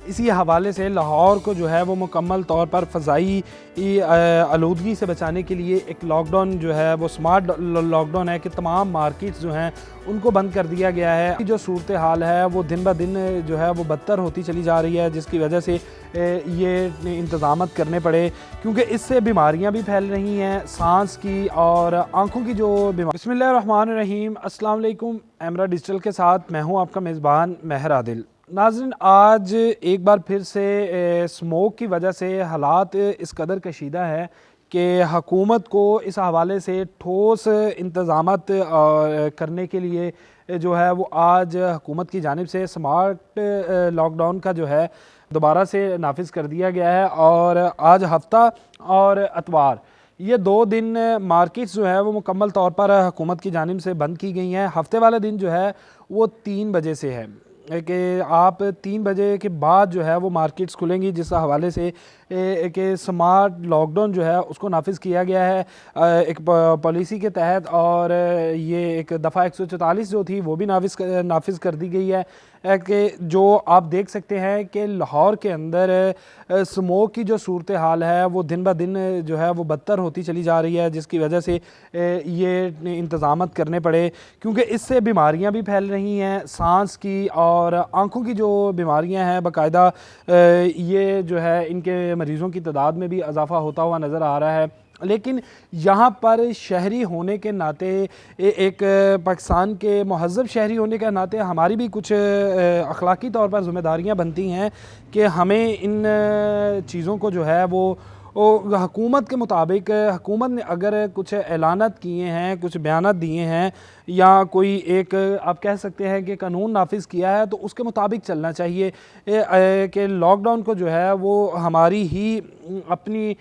اسی حوالے سے لاہور کو جو ہے وہ مکمل طور پر فضائی آلودگی سے بچانے کے لیے ایک لاک ڈاؤن جو ہے وہ سمارٹ لاک ڈاؤن ہے کہ تمام مارکیٹس جو ہیں ان کو بند کر دیا گیا ہے۔ جو صورتحال ہے وہ دن بہ دن جو ہے وہ بدتر ہوتی چلی جا رہی ہے، جس کی وجہ سے یہ انتظامات کرنے پڑے، کیونکہ اس سے بیماریاں بھی پھیل رہی ہیں، سانس کی اور آنکھوں کی جو بیماری۔ بسم اللہ الرحمن الرحیم، السلام علیکم۔ ایمرا ڈیجیٹل کے ساتھ میں ہوں آپ کا میزبان مہر عادل۔ ناظرین، آج ایک بار پھر سے سموک کی وجہ سے حالات اس قدر کشیدہ ہے کہ حکومت کو اس حوالے سے ٹھوس انتظامات کرنے کے لیے جو ہے وہ آج حکومت کی جانب سے سمارٹ لاک ڈاؤن کا جو ہے دوبارہ سے نافذ کر دیا گیا ہے، اور آج ہفتہ اور اتوار یہ 2 دن مارکیٹس جو ہے وہ مکمل طور پر حکومت کی جانب سے بند کی گئی ہیں۔ ہفتے والے دن جو ہے وہ 3 بجے سے ہے کہ آپ 3 بجے کے بعد جو ہے وہ مارکیٹس کھلیں گی، جس حوالے سے کہ سمارٹ لاک ڈاؤن جو ہے اس کو نافذ کیا گیا ہے ایک پالیسی کے تحت، اور یہ ایک دفعہ 144 جو تھی وہ بھی نافذ کر دی گئی ہے کہ جو آپ دیکھ سکتے ہیں کہ لاہور کے اندر سموک کی جو صورتحال ہے وہ دن بہ دن جو ہے وہ بدتر ہوتی چلی جا رہی ہے، جس کی وجہ سے یہ انتظامات کرنے پڑے، کیونکہ اس سے بیماریاں بھی پھیل رہی ہیں، سانس کی اور آنکھوں کی جو بیماریاں ہیں باقاعدہ یہ جو ہے ان کے مریضوں کی تعداد میں بھی اضافہ ہوتا ہوا نظر آ رہا ہے۔ لیکن یہاں پر شہری ہونے کے ناطے، ایک پاکستان کے مہذب شہری ہونے کے ناطے ہماری بھی کچھ اخلاقی طور پر ذمہ داریاں بنتی ہیں کہ ہمیں ان چیزوں کو جو ہے وہ حکومت کے مطابق، حکومت نے اگر کچھ اعلانات کیے ہیں، کچھ بیانات دیے ہیں، یا کوئی ایک آپ کہہ سکتے ہیں کہ قانون نافذ کیا ہے، تو اس کے مطابق چلنا چاہیے کہ لاک ڈاؤن کو جو ہے وہ ہماری ہی اپنی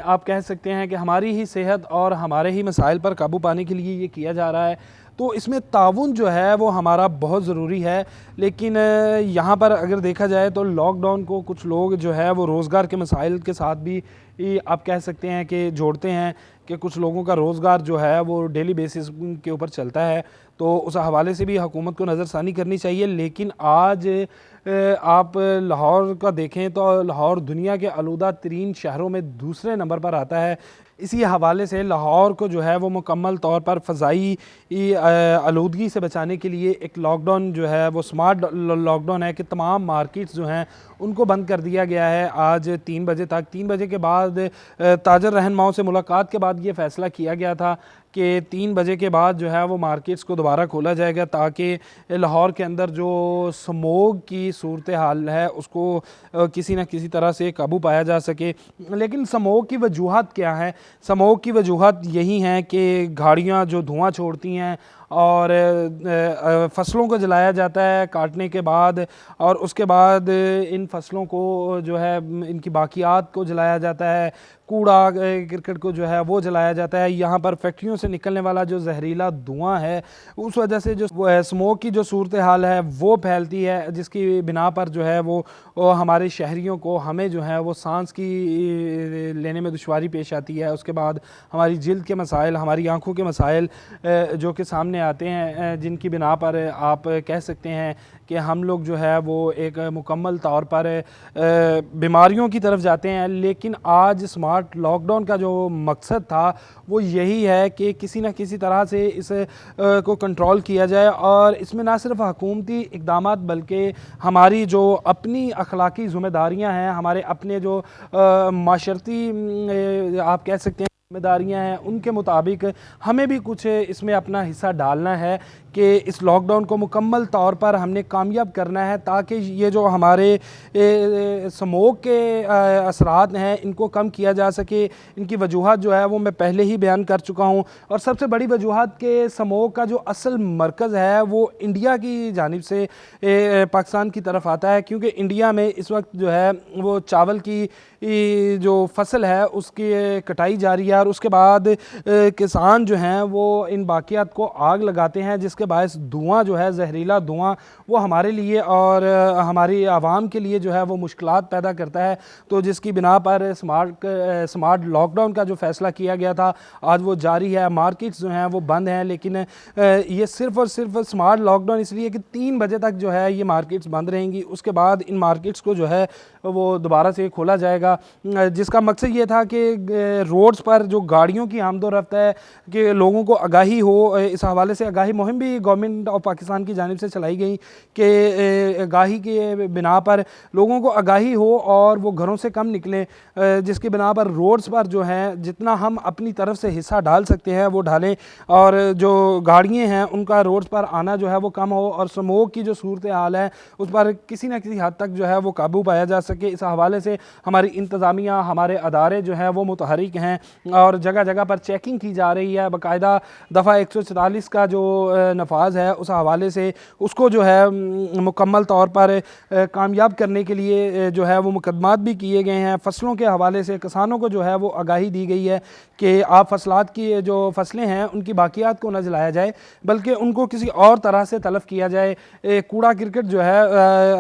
آپ کہہ سکتے ہیں کہ ہماری ہی صحت اور ہمارے ہی مسائل پر قابو پانے کے لیے یہ کیا جا رہا ہے، تو اس میں تعاون جو ہے وہ ہمارا بہت ضروری ہے۔ لیکن یہاں پر اگر دیکھا جائے تو لاک ڈاؤن کو کچھ لوگ جو ہے وہ روزگار کے مسائل کے ساتھ بھی آپ کہہ سکتے ہیں کہ جوڑتے ہیں کہ کچھ لوگوں کا روزگار جو ہے وہ ڈیلی بیسس کے اوپر چلتا ہے، تو اس حوالے سے بھی حکومت کو نظر ثانی کرنی چاہیے۔ لیکن آج آپ لاہور کا دیکھیں تو لاہور دنیا کے آلودہ ترین شہروں میں دوسرے نمبر پر آتا ہے۔ اسی حوالے سے لاہور کو جو ہے وہ مکمل طور پر فضائی آلودگی سے بچانے کے لیے ایک لاک ڈاؤن جو ہے وہ سمارٹ لاک ڈاؤن ہے کہ تمام مارکیٹس جو ہیں ان کو بند کر دیا گیا ہے آج 3 بجے تک۔ 3 بجے کے بعد تاجر رہنماؤں سے ملاقات کے بعد یہ فیصلہ کیا گیا تھا کہ 3 بجے کے بعد جو ہے وہ مارکیٹس کو دوبارہ کھولا جائے گا، تاکہ لاہور کے اندر جو سموگ کی صورتحال ہے اس کو کسی نہ کسی طرح سے قابو پایا جا سکے۔ لیکن سموگ کی وجوہات کیا ہیں؟ سموگ کی وجوہات یہی ہیں کہ گاڑیاں جو دھواں چھوڑتی ہیں اور فصلوں کو جلایا جاتا ہے کاٹنے کے بعد، اور اس کے بعد ان فصلوں کو جو ہے ان کی باقیات کو جلایا جاتا ہے، کوڑا کرکٹ کو جو ہے وہ جلایا جاتا ہے۔ یہاں پر فیکٹریوں سے نکلنے والا جو زہریلا دھواں ہے اس وجہ سے جو سموک کی جو صورتحال ہے وہ پھیلتی ہے، جس کی بنا پر جو ہے وہ ہمارے شہریوں کو، ہمیں جو ہے وہ سانس کی لینے میں دشواری پیش آتی ہے۔ اس کے بعد ہماری جلد کے مسائل، ہماری آنکھوں کے مسائل جو کہ سامنے آتے ہیں، جن کی بنا پر آپ کہہ سکتے ہیں کہ ہم لوگ جو ہے وہ ایک مکمل طور پر بیماریوں کی طرف جاتے ہیں۔ لیکن آج سمارٹ لاک ڈاؤن کا جو مقصد تھا وہ یہی ہے کہ کسی نہ کسی طرح سے اس کو کنٹرول کیا جائے، اور اس میں نہ صرف حکومتی اقدامات بلکہ ہماری جو اپنی اخلاقی ذمہ داریاں ہیں، ہمارے اپنے جو معاشرتی آپ کہہ سکتے ہیں ذمہ داریاں ہیں، ان کے مطابق ہمیں بھی کچھ اس میں اپنا حصہ ڈالنا ہے کہ اس لاک ڈاؤن کو مکمل طور پر ہم نے کامیاب کرنا ہے، تاکہ یہ جو ہمارے سموگ کے اثرات ہیں ان کو کم کیا جا سکے۔ ان کی وجوہات جو ہے وہ میں پہلے ہی بیان کر چکا ہوں، اور سب سے بڑی وجوہات کہ سموگ کا جو اصل مرکز ہے وہ انڈیا کی جانب سے پاکستان کی طرف آتا ہے، کیونکہ انڈیا میں اس وقت جو ہے وہ چاول کی جو فصل ہے اس کی کٹائی جاری ہے، اور اس کے بعد کسان جو ہیں وہ ان باقیات کو آگ لگاتے ہیں، جس کے باعث دھواں جو ہے، زہریلا دھواں، وہ ہمارے لیے اور ہماری عوام کے لیے جو ہے وہ مشکلات پیدا کرتا ہے۔ تو جس کی بنا پر سمارٹ لاک ڈاؤن کا جو فیصلہ کیا گیا تھا آج وہ جاری ہے۔ مارکیٹس جو ہیں وہ بند ہیں، لیکن یہ صرف اور صرف سمارٹ لاک ڈاؤن اس لیے کہ 3 بجے تک جو ہے یہ مارکیٹس بند رہیں گی، اس کے بعد ان مارکیٹس کو جو ہے وہ دوبارہ سے کھولا جائے گا، جس کا مقصد یہ تھا کہ روڈز پر جو گاڑیوں کی آمد و رفت ہے کہ لوگوں کو آگاہی ہو۔ اس حوالے سے آگاہی مہم بھی گورنمنٹ آف پاکستان کی جانب سے چلائی گئی کہ آگاہی کے بنا پر لوگوں کو آگاہی ہو اور وہ گھروں سے کم نکلیں، جس کی بنا پر روڈز پر جو ہیں جتنا ہم اپنی طرف سے حصہ ڈال سکتے ہیں وہ ڈالیں، اور جو گاڑیاں ہیں ان کا روڈز پر آنا جو ہے وہ کم ہو، اور سموک کی جو صورتحال ہے اس پر کسی نہ کسی حد تک جو ہے وہ قابو پایا جا سکے۔ اس حوالے سے ہماری انتظامیہ، ہمارے ادارے جو ہیں وہ متحرک ہیں اور جگہ جگہ پر چیکنگ کی جا رہی ہے۔ باقاعدہ دفعہ 144 کا جو نفاذ ہے اس حوالے سے اس کو جو ہے مکمل طور پر کامیاب کرنے کے لیے جو ہے وہ مقدمات بھی کیے گئے ہیں۔ فصلوں کے حوالے سے کسانوں کو جو ہے وہ آگاہی دی گئی ہے کہ آپ فصلات کی جو فصلیں ہیں ان کی باقیات کو نہ جلایا جائے بلکہ ان کو کسی اور طرح سے تلف کیا جائے۔ کوڑا کرکٹ جو ہے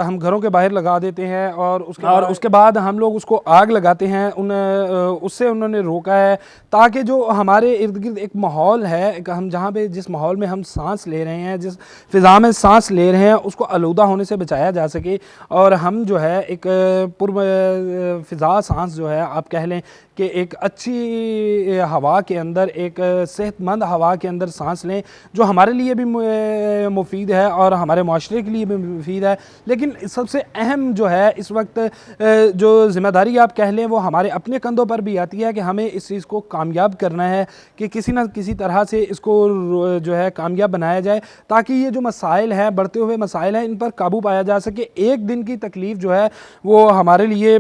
ہم گھروں کے باہر لگا دیتے ہیں اور اس کے بعد ہم لوگ اس کو آگ لگاتے ہیں، اس سے انہوں نے روکا ہے تاکہ جو ہمارے ارد گرد ایک ماحول ہے، ہم جہاں پہ جس ماحول میں ہم سانس لے رہے ہیں، جس فضا میں سانس لے رہے ہیں اس کو آلودہ ہونے سے بچایا جا سکے، اور ہم جو ہے ایک پر فضا سانس جو ہے آپ کہہ لیں کہ ایک اچھی ہوا کے اندر، ایک صحت مند ہوا کے اندر سانس لیں جو ہمارے لیے بھی مفید ہے اور ہمارے معاشرے کے لیے بھی مفید ہے۔ لیکن سب سے اہم جو ہے اس وقت جو ذمہ داری آپ کہہ لیں وہ ہمارے اپنے کندھوں پر بھی آتی ہے کہ ہمیں اس چیز کو کامیاب کرنا ہے کہ کسی نہ کسی طرح سے اس کو جو ہے کامیاب بنایا جائے تاکہ یہ جو مسائل ہیں، بڑھتے ہوئے مسائل ہیں، ان پر قابو پایا جا سکے۔ ایک دن کی تکلیف جو ہے وہ ہمارے لیے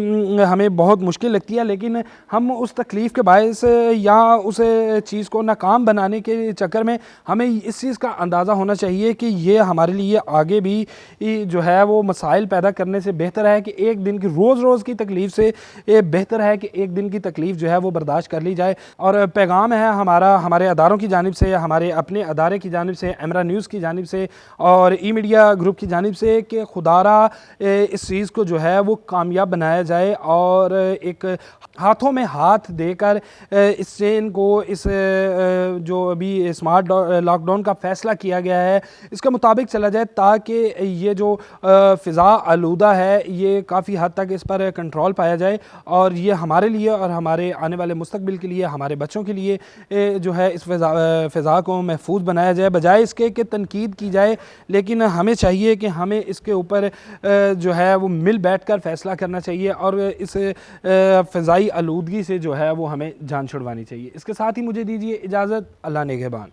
ہمیں بہت مشکل لگتی ہے، لیکن ہم اس تکلیف کے باعث یا اس چیز کو ناکام بنانے کے چکر میں ہمیں اس چیز کا اندازہ ہونا چاہیے کہ یہ ہمارے لیے آگے بھی جو ہے وہ مسائل پیدا کرنے سے بہتر ہے کہ ایک دن کی روز کی تکلیف سے بہتر ہے کہ ایک دن کی تکلیف جو ہے وہ برداشت کر لی جائے۔ اور پیغام ہے ہمارے اداروں کی جانب سے، ہمارے اپنے ادارے کی جانب سے، امرا نیوز کی جانب سے اور ای میڈیا گروپ کی جانب سے کہ خدا را اس چیز کو جو ہے وہ کامیاب بنایا جائے اور ایک ہاتھوں میں ہاتھ دے کر اس چین کو، اس جو ابھی اسمارٹ لاک ڈاؤن کا فیصلہ کیا گیا ہے اس کے مطابق چلا جائے تاکہ یہ جو فضا آلودہ ہے یہ کافی حد تک اس پر کنٹرول پایا جائے اور یہ ہمارے لیے اور ہمارے آنے والے مستقبل کے لیے، ہمارے بچوں کے لیے جو ہے اس فضا کو محفوظ بنایا جائے، بجائے اس کے کہ تنقید کی جائے۔ لیکن ہمیں چاہیے کہ ہمیں اس کے اوپر جو ہے وہ مل بیٹھ کر فیصلہ کرنا چاہیے اور اس فضائی آلودگی سے جو ہے وہ ہمیں جان چھڑوانی چاہیے۔ اس کے ساتھ ہی مجھے دیجیے اجازت، اللہ نگہبان۔